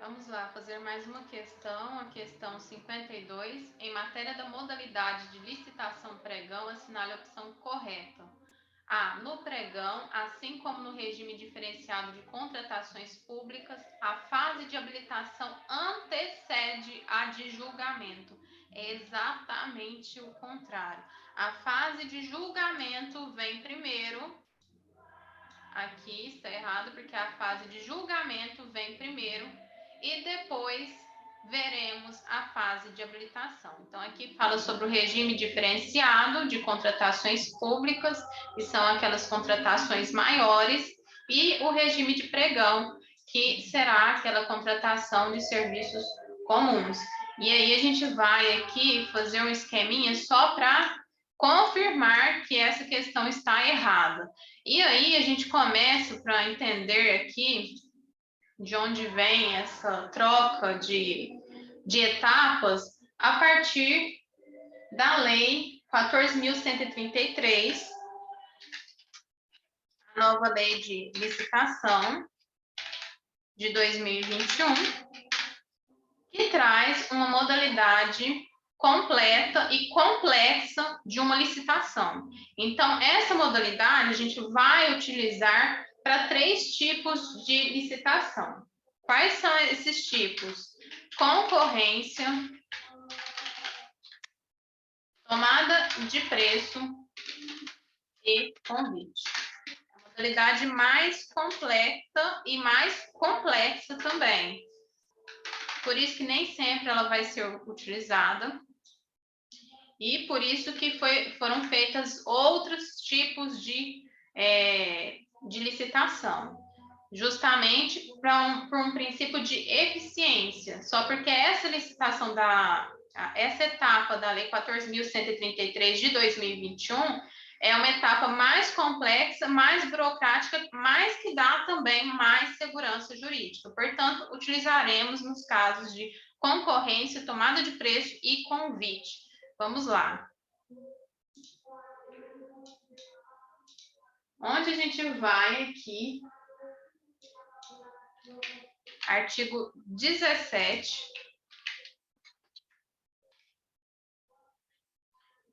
Vamos lá, fazer mais uma questão, a questão 52. Em matéria da modalidade de licitação pregão, assinale a opção correta. A. No pregão, assim como no regime diferenciado de contratações públicas, a fase de habilitação antecede a de julgamento. É exatamente o contrário. A fase de julgamento vem primeiro. Aqui está errado, porque a fase de julgamento vem primeiro e depois veremos a fase de habilitação. Então, aqui fala sobre o regime diferenciado de contratações públicas, que são aquelas contratações maiores, e o regime de pregão, que será aquela contratação de serviços comuns. E aí a gente vai aqui fazer um esqueminha só para confirmar que essa questão está errada. E aí a gente começa para entender aqui de onde vem essa troca de etapas a partir da Lei 14.133, a nova Lei de Licitação de 2021, que traz uma modalidade completa e complexa de uma licitação. Então, essa modalidade a gente vai utilizar para 3 tipos de licitação. Quais são esses tipos? Concorrência, tomada de preço e convite. A modalidade mais completa e mais complexa também. Por isso que nem sempre ela vai ser utilizada. E por isso que foram feitas outros tipos de licitação, justamente por um princípio de eficiência. Só porque essa licitação essa etapa da Lei 14.133 de 2021 é uma etapa mais complexa, mais burocrática, mas que dá também mais segurança jurídica. Portanto, utilizaremos nos casos de concorrência, tomada de preço e convite. Vamos lá. Onde a gente vai aqui? Artigo 17,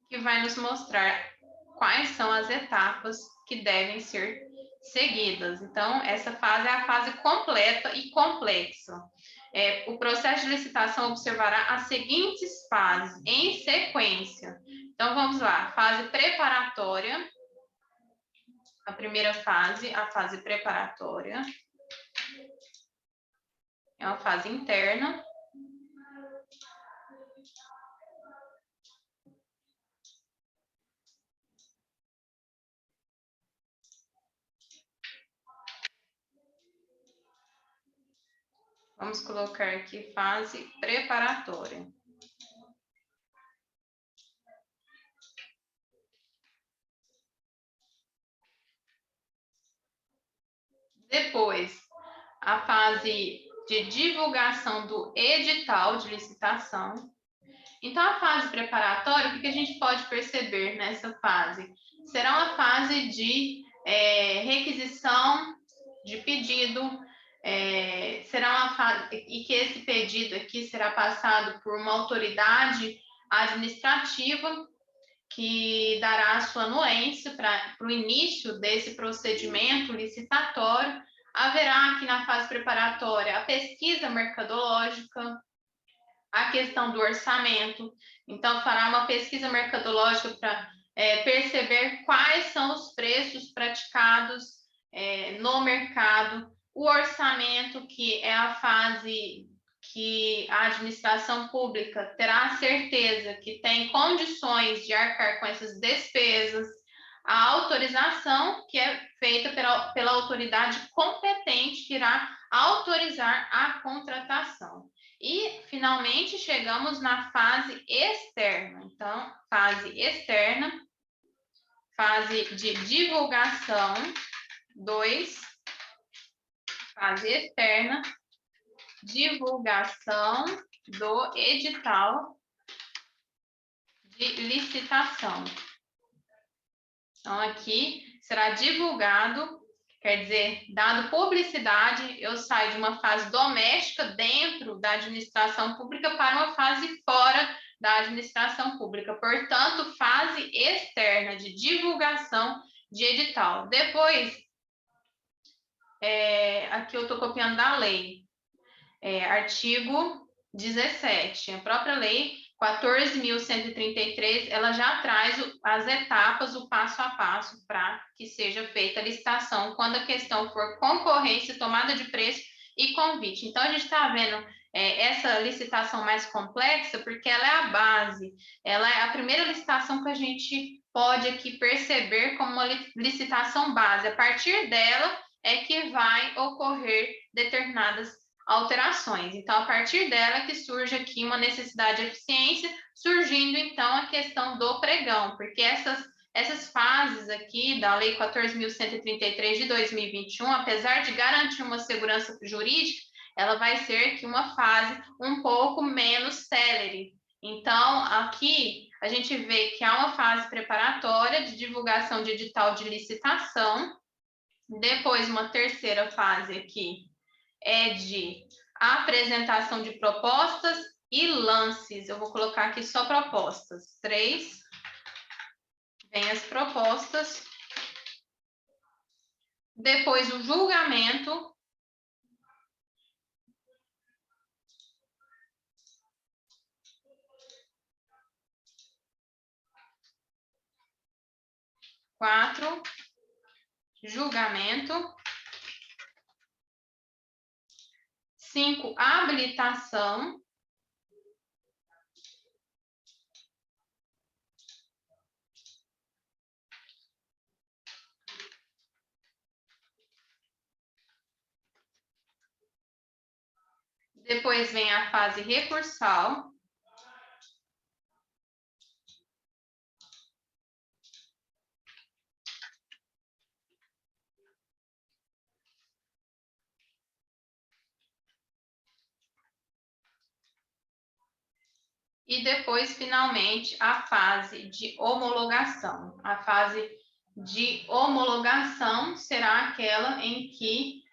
que vai nos mostrar quais são as etapas que devem ser seguidas. Então, essa fase é a fase completa e complexa. O processo de licitação observará as seguintes fases em sequência. Então, vamos lá. Fase preparatória. A primeira fase, a fase preparatória. É uma fase interna. Vamos colocar aqui fase preparatória. Depois, a fase de divulgação do edital de licitação. Então, a fase preparatória, o que a gente pode perceber nessa fase? Será uma fase de requisição de pedido, será uma fase, e que esse pedido aqui será passado por uma autoridade administrativa que dará a sua anuência para o início desse procedimento licitatório. Haverá aqui na fase preparatória a pesquisa mercadológica, a questão do orçamento. Então, fará uma pesquisa mercadológica para perceber quais são os preços praticados no mercado, o orçamento, que é a fase que a administração pública terá certeza que tem condições de arcar com essas despesas, a autorização, que é feita pela autoridade competente, que irá autorizar a contratação. E, finalmente, chegamos na fase externa. Então, fase externa, fase de divulgação, 2, fase externa, divulgação do edital de licitação. Então, aqui será divulgado, Quer dizer, dado publicidade, eu saio de uma fase doméstica dentro da administração pública para uma fase fora da administração pública. Portanto, fase externa de divulgação de edital. Depois, aqui eu estou copiando da lei, artigo 17, a própria lei 14.133, ela já traz as etapas, o passo a passo para que seja feita a licitação, quando a questão for concorrência, tomada de preço e convite. Então, a gente está vendo essa licitação mais complexa, porque ela é a base, ela é a primeira licitação que a gente pode aqui perceber como uma licitação base. A partir dela é que vai ocorrer determinadas alterações. Então, a partir dela que surge aqui uma necessidade de eficiência, surgindo então a questão do pregão, porque essas fases aqui da Lei 14.133 de 2021, apesar de garantir uma segurança jurídica, ela vai ser aqui uma fase um pouco menos célere. Então, aqui a gente vê que há uma fase preparatória de divulgação de edital de licitação, depois uma terceira fase aqui é de apresentação de propostas e lances. Eu vou colocar aqui só propostas. 3. Vem as propostas. Depois o julgamento. Quatro. Julgamento. 5. Habilitação. Depois vem a fase recursal. E depois, finalmente, a fase de homologação. A fase de homologação será aquela em que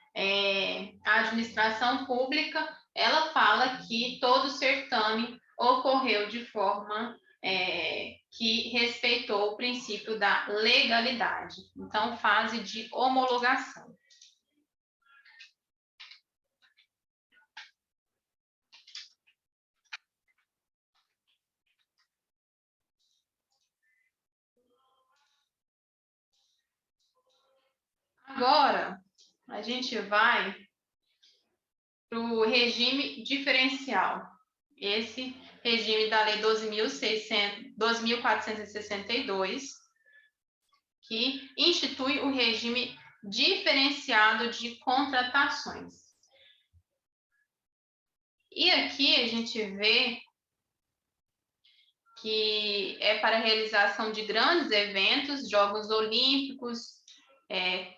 a administração pública ela fala que todo certame ocorreu de forma que respeitou o princípio da legalidade. Então, fase de homologação. Agora, a gente vai para o regime diferencial. Esse regime da Lei 12.462, que institui o regime diferenciado de contratações. E aqui a gente vê que é para a realização de grandes eventos, Jogos Olímpicos,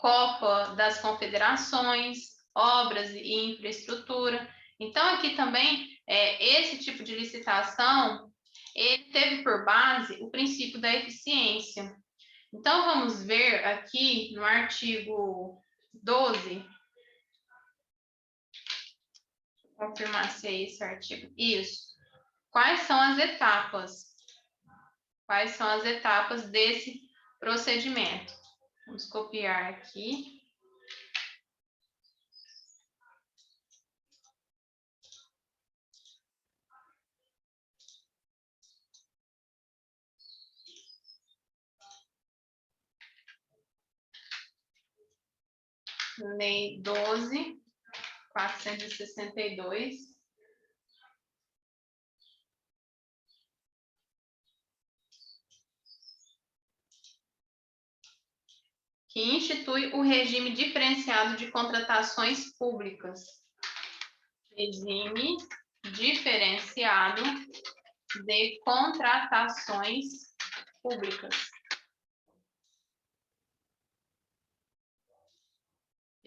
Copa das Confederações, obras e infraestrutura. Então, aqui também, esse tipo de licitação, ele teve por base o princípio da eficiência. Então, vamos ver aqui no artigo 12, confirmar se é esse artigo. Isso. Quais são as etapas? Quais são as etapas desse procedimento? Vamos copiar aqui. Lei 12.462. Que institui o regime diferenciado de contratações públicas. Regime diferenciado de contratações públicas.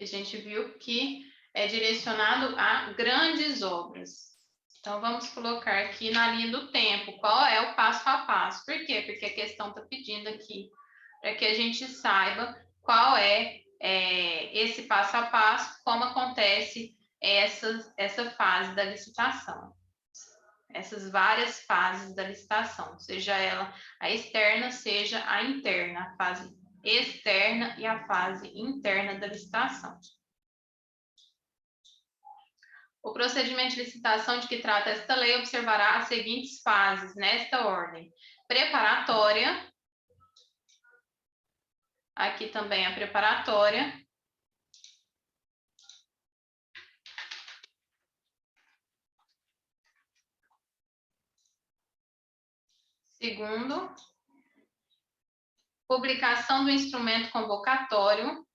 A gente viu que é direcionado a grandes obras. Então, vamos colocar aqui na linha do tempo, qual é o passo a passo. Por quê? Porque a questão está pedindo aqui para que a gente saiba qual é esse passo a passo, como acontece essa fase da licitação. Essas várias fases da licitação, seja ela a externa, seja a interna, a fase externa e a fase interna da licitação. O procedimento de licitação de que trata esta lei observará as seguintes fases, nesta ordem: preparatória, aqui também a preparatória, segundo, publicação do instrumento convocatório.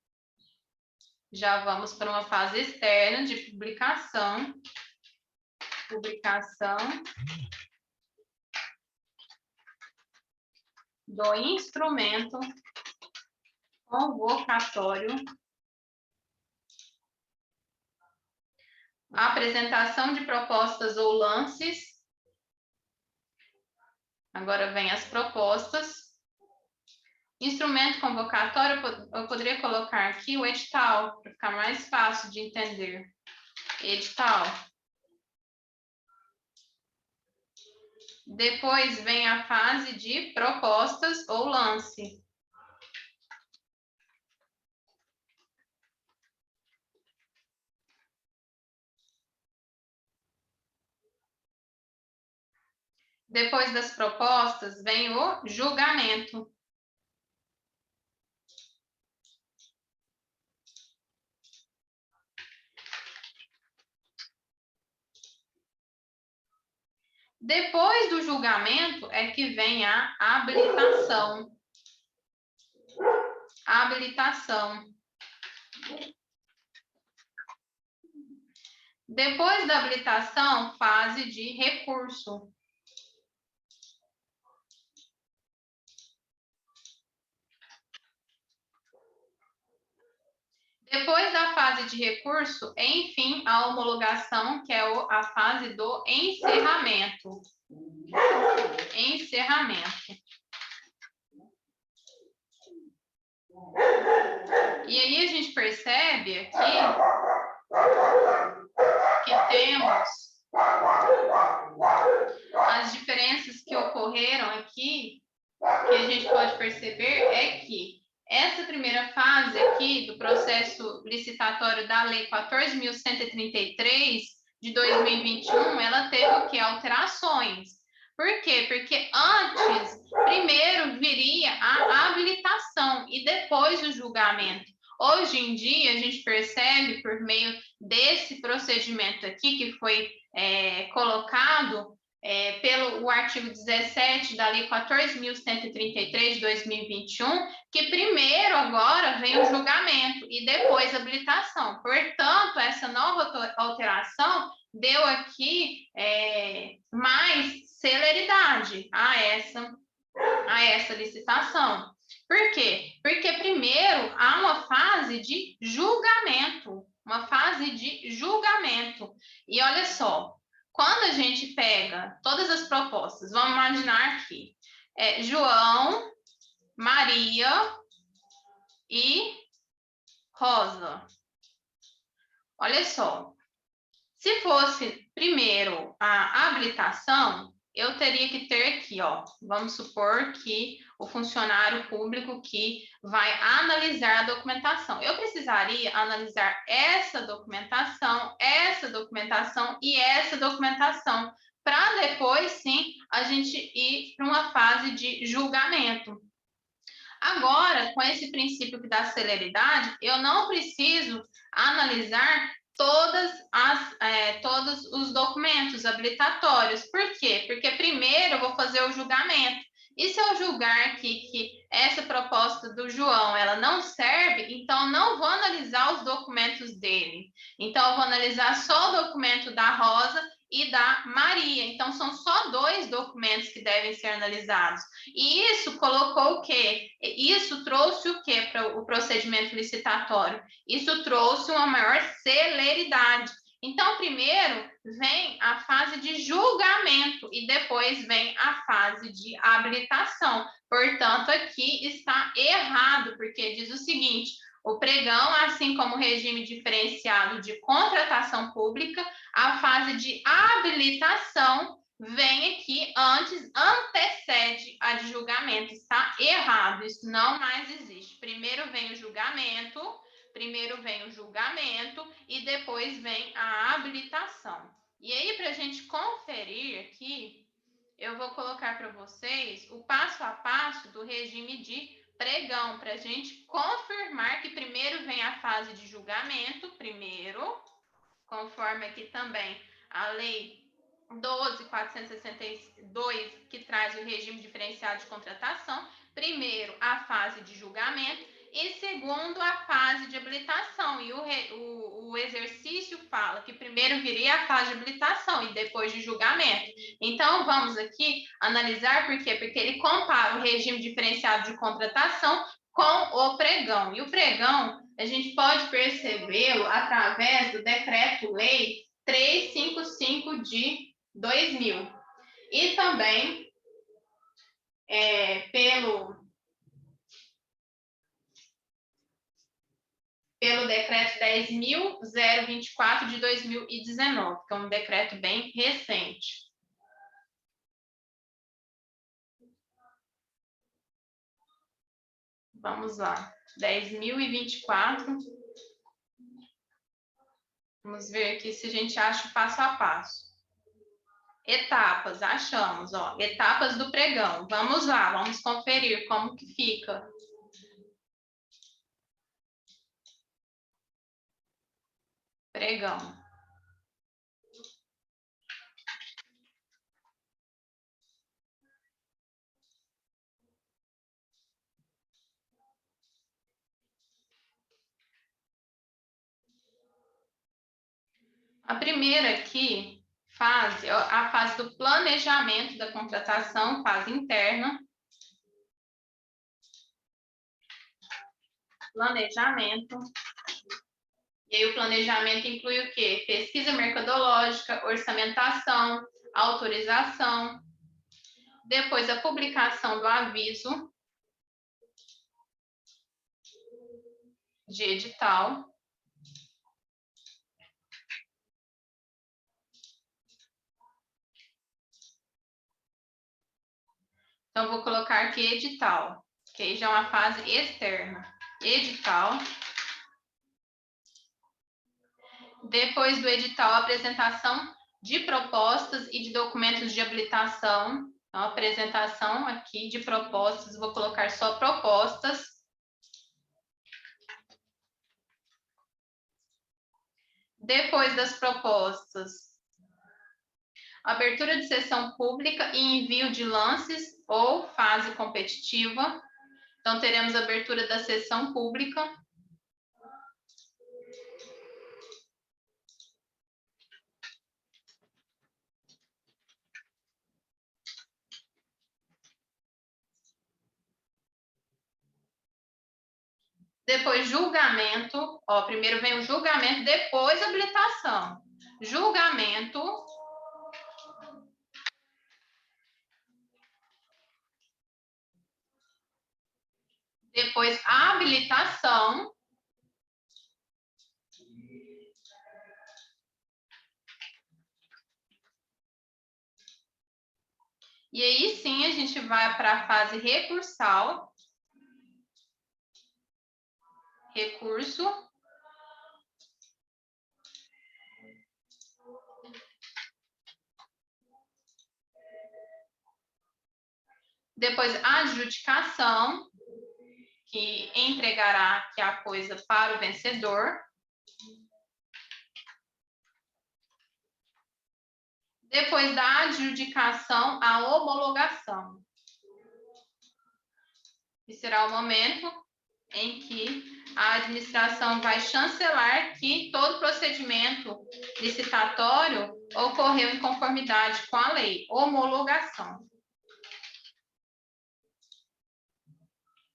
Já vamos para uma fase externa de publicação. Publicação do instrumento convocatório. Apresentação de propostas ou lances. Agora vem as propostas. Instrumento convocatório, eu poderia colocar aqui o edital, para ficar mais fácil de entender. Edital. Depois vem a fase de propostas ou lance. Depois das propostas vem o julgamento. Depois do julgamento é que vem a habilitação. Habilitação. Depois da habilitação, fase de recurso. Depois da fase de recurso, enfim, a homologação, que é a fase do encerramento. Encerramento. E aí a gente percebe aqui que temos as diferenças que ocorreram aqui, que a gente pode perceber é que essa primeira fase aqui do processo licitatório da Lei 14.133 de 2021, ela teve o quê? Alterações. Por quê? Porque antes, primeiro viria a habilitação e depois o julgamento. Hoje em dia, a gente percebe, por meio desse procedimento aqui, que foi colocado pelo artigo 17 da Lei 14.133 de 2021, que primeiro agora vem o julgamento e depois a habilitação. Portanto, essa nova alteração deu aqui mais celeridade a essa licitação. Por quê? Porque primeiro há uma fase de julgamento, E olha só, quando a gente pega todas as propostas, vamos imaginar aqui, João, Maria e Rosa. Olha só, se fosse primeiro a habilitação, eu teria que ter aqui, ó, vamos supor que o funcionário público que vai analisar a documentação. Eu precisaria analisar essa documentação e essa documentação, para depois, sim, a gente ir para uma fase de julgamento. Agora, com esse princípio que dá celeridade, eu não preciso analisar todos os documentos habilitatórios. Por quê? Porque primeiro eu vou fazer o julgamento. E se eu julgar aqui que essa proposta do João ela não serve, então não vou analisar os documentos dele. Então, eu vou analisar só o documento da Rosa e da Maria. Então, são só 2 documentos que devem ser analisados. E isso colocou o quê? Isso trouxe o quê para o procedimento licitatório? Isso trouxe uma maior celeridade. Então, primeiro vem a fase de julgamento e depois vem a fase de habilitação. Portanto, aqui está errado, porque diz o seguinte: o pregão, assim como o regime diferenciado de contratação pública, a fase de habilitação vem aqui antes, antecede a de julgamento. Está errado, isso não mais existe. Primeiro vem o julgamento e depois vem a habilitação. E aí, para a gente conferir aqui, eu vou colocar para vocês o passo a passo do regime de pregão, para a gente confirmar que primeiro vem a fase de julgamento, conforme aqui também a lei 12.462, que traz o regime diferenciado de contratação. Primeiro, a fase de julgamento e segundo, a fase de habilitação. E o exercício fala que primeiro viria a fase de habilitação e depois de julgamento. Então, vamos aqui analisar por quê? Porque ele compara o regime diferenciado de contratação com o pregão. E o pregão, a gente pode percebê-lo através do Decreto-Lei 355 de 2000. E também pelo Decreto 10.024 de 2019, que é um decreto bem recente. Vamos lá, 10.024. Vamos ver aqui se a gente acha o passo a passo. Etapas, achamos, ó, etapas do pregão. Vamos lá, vamos conferir como que fica. Pregão. A primeira aqui, fase, a fase do planejamento da contratação, fase interna. Planejamento. E aí o planejamento inclui o quê? Pesquisa mercadológica, orçamentação, autorização. Depois a publicação do aviso de edital. Então, vou colocar aqui edital, que aí já é uma fase externa. Edital. Depois do edital, apresentação de propostas e de documentos de habilitação. Então, apresentação aqui de propostas, vou colocar só propostas. Depois das propostas, abertura de sessão pública e envio de lances ou fase competitiva. Então, teremos a abertura da sessão pública. Depois, julgamento. Ó, primeiro vem o julgamento, depois a habilitação. Julgamento. Depois, a habilitação. E aí sim a gente vai para a fase recursal. Recurso. Depois, a adjudicação, que entregará aqui a coisa para o vencedor. Depois da adjudicação, a homologação. E será o momento em que a administração vai chancelar que todo procedimento licitatório ocorreu em conformidade com a lei. Homologação.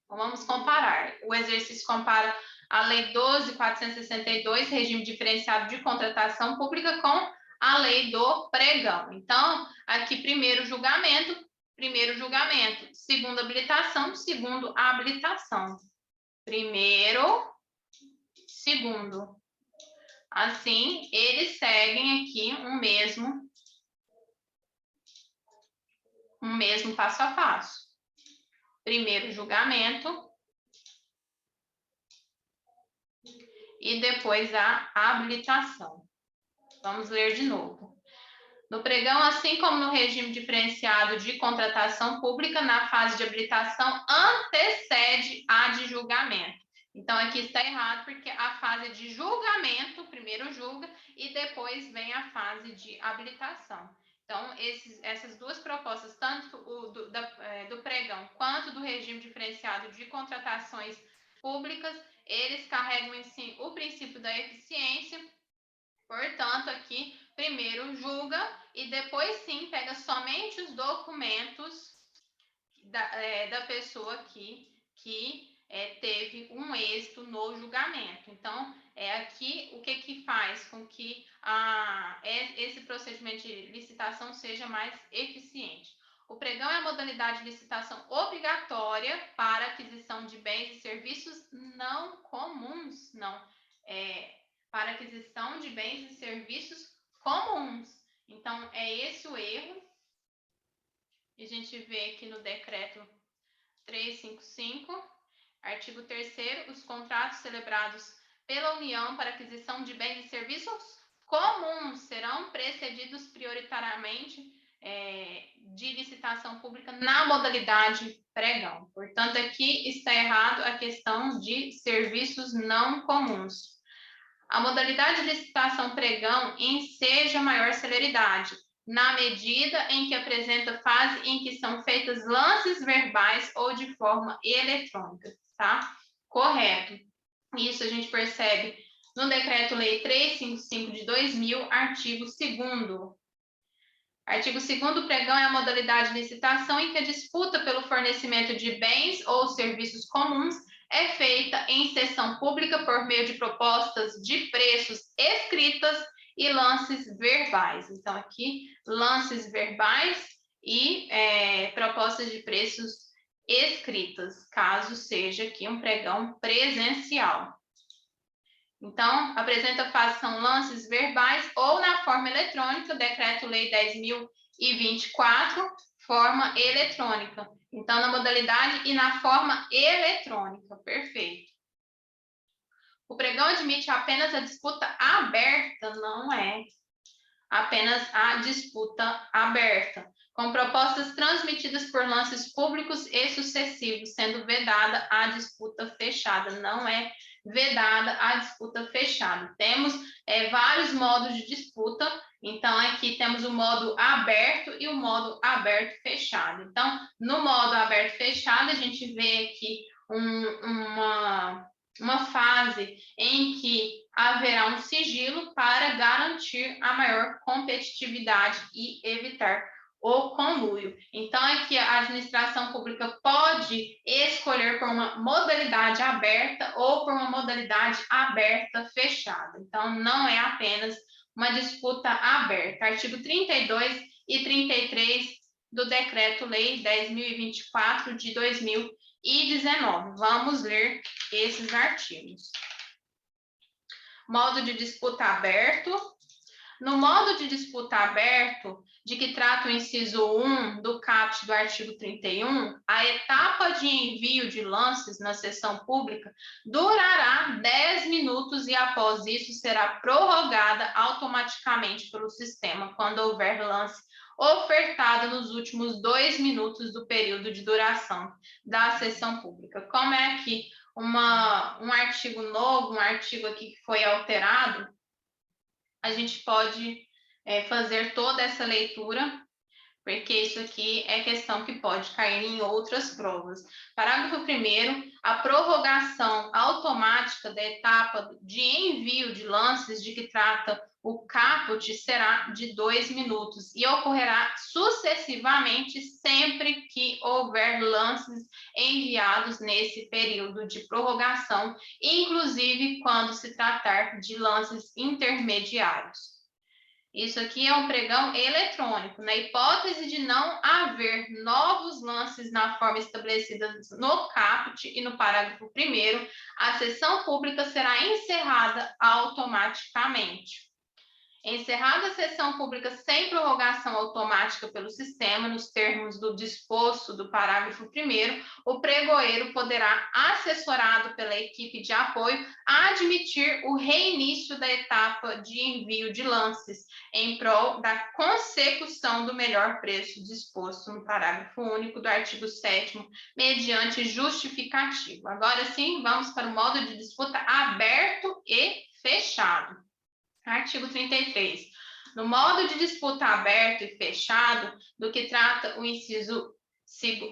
Então, vamos comparar. O exercício compara a Lei 12.462, regime diferenciado de contratação pública, com a Lei do Pregão. Então, aqui, primeiro julgamento, segundo habilitação, segundo habilitação. Primeiro segundo. Assim, eles seguem aqui um mesmo passo a passo. Primeiro julgamento e depois a habilitação. Vamos ler de novo. No pregão, assim como no regime diferenciado de contratação pública, na fase de habilitação antecede a de julgamento. Então, aqui está errado, porque a fase de julgamento, primeiro julga, e depois vem a fase de habilitação. Então, essas duas propostas, tanto do pregão quanto do regime diferenciado de contratações públicas, eles carregam em si o princípio da eficiência. Portanto, aqui, primeiro julga e depois sim pega somente os documentos da pessoa aqui que teve um êxito no julgamento. Então, aqui o que faz com que esse procedimento de licitação seja mais eficiente. O pregão é a modalidade de licitação obrigatória para aquisição de bens e serviços não comuns, para aquisição de bens e serviços comuns. Então, é esse o erro. A gente vê aqui no decreto 355, artigo 3º, os contratos celebrados pela União para aquisição de bens e serviços comuns serão precedidos prioritariamente de licitação pública na modalidade pregão. Portanto, aqui está errado a questão de serviços não comuns. A modalidade de licitação pregão enseja maior celeridade, na medida em que apresenta fase em que são feitas lances verbais ou de forma eletrônica, tá? Correto. Isso a gente percebe no Decreto-Lei 355 de 2000, artigo 2º. Artigo 2º, pregão é a modalidade de licitação em que a disputa pelo fornecimento de bens ou serviços comuns é feita em sessão pública por meio de propostas de preços escritas e lances verbais. Então, aqui, lances verbais e propostas de preços escritas, caso seja aqui um pregão presencial. Então, apresenta fase são lances verbais ou na forma eletrônica, Decreto-Lei 10.024, forma eletrônica. Então, na modalidade e na forma eletrônica. Perfeito. O pregão admite apenas a disputa aberta, não é apenas a disputa aberta, com propostas transmitidas por lances públicos e sucessivos, sendo vedada a disputa fechada. Não é vedada a disputa fechada. Temos vários modos de disputa. Então, aqui temos o modo aberto e o modo aberto-fechado. Então, no modo aberto-fechado, a gente vê aqui uma fase em que haverá um sigilo para garantir a maior competitividade e evitar o conluio. Então, aqui a administração pública pode escolher por uma modalidade aberta ou por uma modalidade aberta fechada. Então, não é apenas uma disputa aberta. Artigo 32 e 33 do Decreto-Lei 10.024 de 2019. Vamos ler esses artigos. Modo de disputa aberto. No modo de disputa aberto, de que trata o inciso 1 do caput do artigo 31, a etapa de envio de lances na sessão pública durará 10 minutos e, após isso, será prorrogada automaticamente pelo sistema quando houver lance ofertado nos últimos 2 minutos do período de duração da sessão pública. Como é aqui um artigo novo, um artigo aqui que foi alterado, a gente pode fazer toda essa leitura, porque isso aqui é questão que pode cair em outras provas. Parágrafo 1º, a prorrogação automática da etapa de envio de lances de que trata o caput será de 2 minutos e ocorrerá sucessivamente sempre que houver lances enviados nesse período de prorrogação, inclusive quando se tratar de lances intermediários. Isso aqui é um pregão eletrônico. Na hipótese de não haver novos lances na forma estabelecida no caput e no parágrafo 1º, a sessão pública será encerrada automaticamente. Encerrada a sessão pública sem prorrogação automática pelo sistema, nos termos do disposto do parágrafo 1º, o pregoeiro poderá, assessorado pela equipe de apoio, admitir o reinício da etapa de envio de lances, em prol da consecução do melhor preço disposto no parágrafo único do artigo 7º, mediante justificativo. Agora sim, vamos para o modo de disputa aberto e fechado. Artigo 33. No modo de disputa aberto e fechado, do que trata o inciso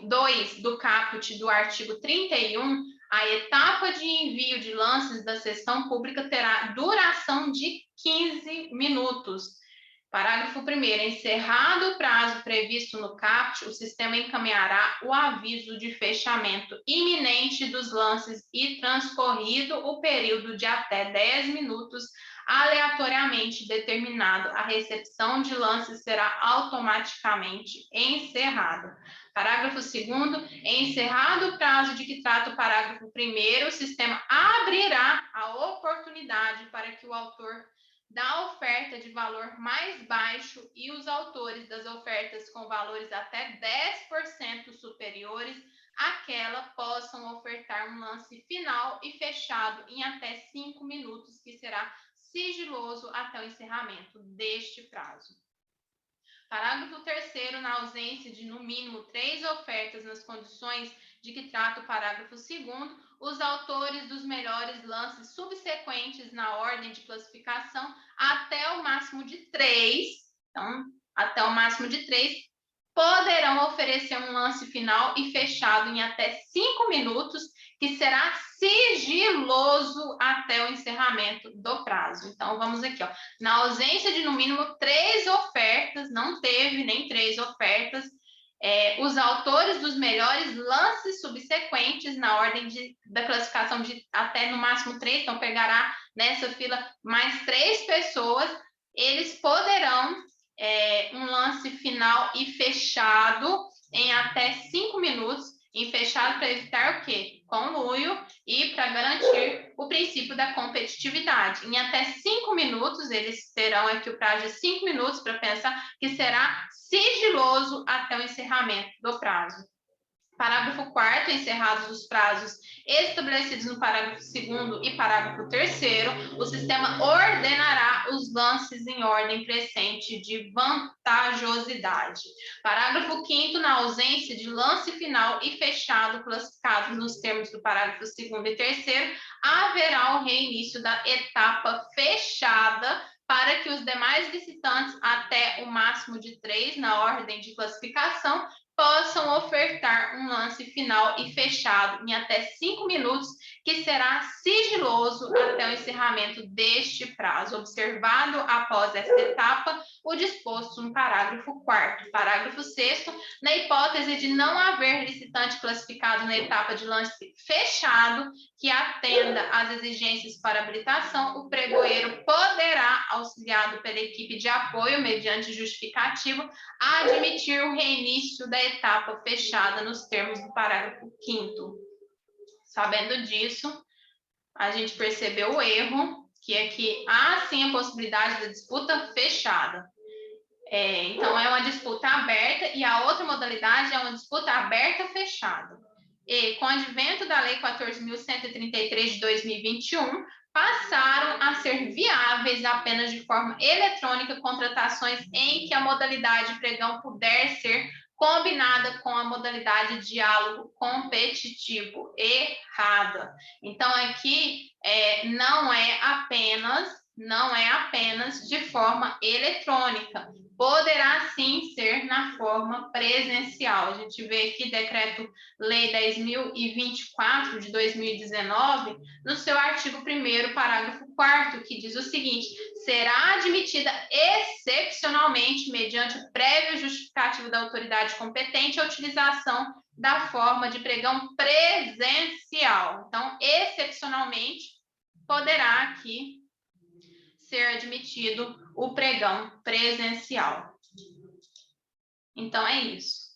2 do caput do artigo 31, a etapa de envio de lances da sessão pública terá duração de 15 minutos. Parágrafo 1º. Encerrado o prazo previsto no caput, o sistema encaminhará o aviso de fechamento iminente dos lances e, transcorrido o período de até 10 minutos, aleatoriamente determinado, a recepção de lances será automaticamente encerrada. Parágrafo 2º. Encerrado o prazo de que trata o parágrafo 1º, o sistema abrirá a oportunidade para que o autor da oferta de valor mais baixo e os autores das ofertas com valores até 10% superiores àquela possam ofertar um lance final e fechado em até 5 minutos, que será sigiloso até o encerramento deste prazo. Parágrafo 3º. Na ausência de, no mínimo, 3 ofertas nas condições de que trata o parágrafo 2º, os autores dos melhores lances subsequentes na ordem de classificação até o máximo de 3, então, até o máximo de 3, poderão oferecer um lance final e fechado em até 5 minutos, que será sigiloso até o encerramento do prazo. Então, vamos aqui, ó. Na ausência de, no mínimo, 3 ofertas, não teve nem 3 ofertas, os autores dos melhores lances subsequentes na ordem da classificação de até, no máximo, 3, então pegará nessa fila mais 3 pessoas, eles poderão um lance final e fechado em até 5 minutos, em fechado para evitar o quê? Conluio e para garantir o princípio da competitividade. Em até 5 minutos, eles terão aqui o prazo de 5 minutos para pensar, que será sigiloso até o encerramento do prazo. Parágrafo 4º. Encerrados os prazos estabelecidos no parágrafo 2º e parágrafo 3º, o sistema ordenará os lances em ordem crescente de vantajosidade. Parágrafo 5º. Na ausência de lance final e fechado classificados nos termos do parágrafo 2º e 3º, haverá o reinício da etapa fechada para que os demais licitantes, até o máximo de 3 na ordem de classificação, possam ofertar um lance final e fechado em até 5 minutos, que será sigiloso até o encerramento deste prazo, observado após esta etapa o disposto no parágrafo 4º. Parágrafo 6º. Na hipótese de não haver licitante classificado na etapa de lance fechado que atenda às exigências para habilitação, o pregoeiro poderá, auxiliado pela equipe de apoio mediante justificativo, admitir o reinício da etapa fechada nos termos do parágrafo 5º. Sabendo disso, a gente percebeu o erro, que é que há sim a possibilidade da disputa fechada. Então, é uma disputa aberta, e a outra modalidade é uma disputa aberta-fechada. E, com o advento da Lei 14.133 de 2021, passaram a ser viáveis apenas de forma eletrônica contratações em que a modalidade pregão puder ser combinada com a modalidade diálogo competitivo. Errada. Então, aqui não é apenas de forma eletrônica. Poderá sim ser na forma presencial. A gente vê aqui Decreto-Lei 10.024 de 2019, no seu artigo 1º, parágrafo 4º, que diz o seguinte: será admitida excepcionalmente, mediante o prévio justificativo da autoridade competente, a utilização da forma de pregão presencial. Então, excepcionalmente, poderá aqui ser admitido o pregão presencial. Então, é isso.